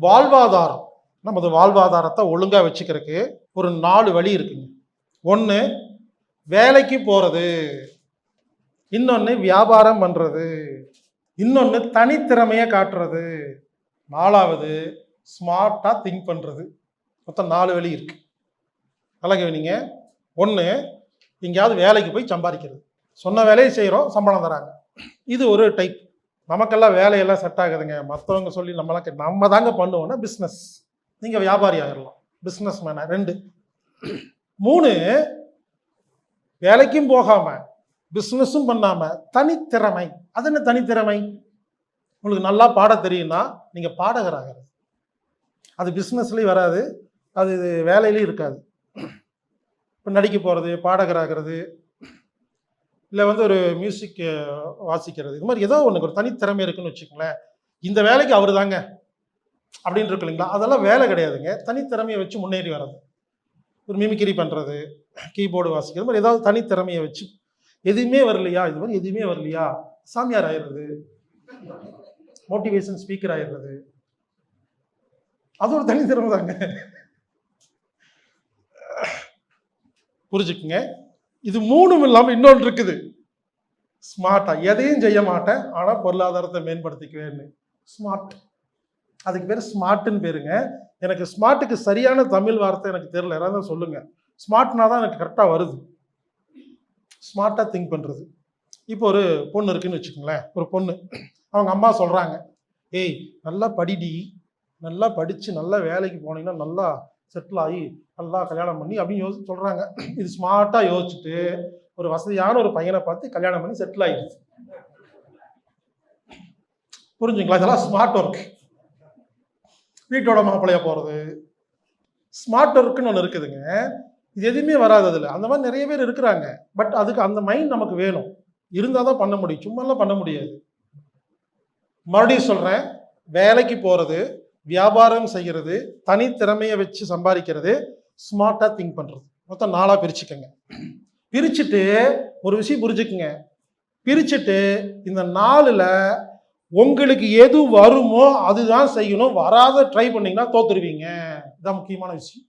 வாழ்வாதாரம், நமது வாழ்வாதாரத்தை ஒழுங்காக வச்சுக்கிறதுக்கு ஒரு 4 வழி இருக்குங்க. ஒன்று வேலைக்கு போகிறது, இன்னொன்று வியாபாரம் பண்ணுறது, இன்னொன்று தனித்திறமையை காட்டுறது, 4வது ஸ்மார்ட்டாக திங்க் பண்ணுறது. மொத்தம் 4 வழி இருக்கு. நல்லா கவனிங்க. 1 எங்கேயாவது வேலைக்கு போய் சம்பாதிக்கிறது, சொன்ன வேலையை செய்கிறோம், சம்பளம் தராங்க. இது ஒரு டைப். நமக்கெல்லாம் வேலையெல்லாம் செட் ஆகுதுங்க, மற்றவங்க சொல்லி நம்ம தாங்க பண்ணுவோம்னா பிஸ்னஸ். நீங்கள் வியாபாரி ஆகிடலாம், பிஸ்னஸ் மேனா. 2. 3 வேலைக்கும் போகாமல் பிஸ்னஸும் பண்ணாமல் தனித்திறமை. அது என்ன தனித்திறமை? உங்களுக்கு நல்லா பாட தெரியும்னா நீங்கள் பாடகராகிறது. அது பிஸ்னஸ்லேயும் வராது, அது வேலையிலையும் இருக்காது. இப்போ நடிக்க போகிறது, பாடகராகிறது, இல்லை ஒரு மியூசிக் வாசிக்கிறது, இது மாதிரி ஏதோ ஒன்று ஒரு தனித்திறமை இருக்குன்னு வச்சுக்கோங்களேன். இந்த வேலைக்கு அவர் தாங்க அப்படின்னு இருக்கு இல்லைங்களா? அதெல்லாம் வேலை கிடையாதுங்க. தனித்திறமையை வச்சு முன்னேறி வர்றது, ஒரு மிமிக்ரி பண்ணுறது, கீபோர்டு வாசிக்கிறது மாதிரி ஏதாவது தனித்திறமையை வச்சு. எதுவுமே வரலையா, இது மாதிரி எதுவுமே வரலையா, சாமியார் ஆயிடுறது, மோட்டிவேஷன் ஸ்பீக்கர் ஆயிடுறது, அது ஒரு தனித்திறமை தாங்க. புரிஞ்சுக்குங்க. இது 3ம் இல்லாமல் இன்னொன்று இருக்குது, ஸ்மார்ட்டா. எதையும் செய்ய மாட்டேன், ஆனால் பொருளாதாரத்தை மேம்படுத்திக்குவேன்னு. ஸ்மார்ட், அதுக்கு பேர் ஸ்மார்ட்னு பேருங்க. எனக்கு ஸ்மார்ட்டுக்கு சரியான தமிழ் வார்த்தை எனக்கு தெரியல, யாராவது சொல்லுங்க. ஸ்மார்ட்னா தான் எனக்கு கரெக்டாக வருது. ஸ்மார்ட்டாக திங்க் பண்ணுறது. இப்போ ஒரு பொண்ணு இருக்குன்னு வச்சுக்கோங்களேன். ஒரு பொண்ணு, அவங்க அம்மா சொல்கிறாங்க, ஏய் நல்லா படிடி, நல்லா படித்து நல்லா வேலைக்கு போனீங்கன்னா நல்லா செட்டில் ஆகி நல்லா கல்யாணம் பண்ணி அப்படின்னு சொல்கிறாங்க. இது ஸ்மார்ட்டாக யோசிச்சுட்டு ஒரு வசதியான ஒரு பையனை பார்த்து கல்யாணம் பண்ணி செட்டில் ஆகிடுது. புரிஞ்சுங்களா? இதெல்லாம் ஸ்மார்ட் ஒர்க். வீட்டோட மாப்பிள்ளையா போகிறது, ஸ்மார்ட் ஒர்க்குன்னு ஒன்று இருக்குதுங்க. இது எதுவுமே வராது அதில். அந்த மாதிரி நிறைய பேர் இருக்கிறாங்க. பட் அதுக்கு அந்த மைண்ட் நமக்கு வேணும், இருந்தால் தான் பண்ண முடியும், சும்மாலாம் பண்ண முடியாது. மறுபடியும் சொல்கிறேன், வேலைக்கு போகிறது, வியாபாரம் செய்கிறது, தனித்திறமையை வச்சு சம்பாதிக்கிறது, ஸ்மார்ட்டாக திங்க் பண்ணுறது. மொத்தம் 4ஆக பிரிச்சுக்கங்க. பிரிச்சுட்டு ஒரு விஷயம் புரிஞ்சுக்குங்க. பிரிச்சுட்டு இந்த 4ல் உங்களுக்கு எது வருமோ அதுதான் செய்யணும். வராத ட்ரை பண்ணீங்கன்னா தோத்துருவீங்க. இதுதான் முக்கியமான விஷயம்.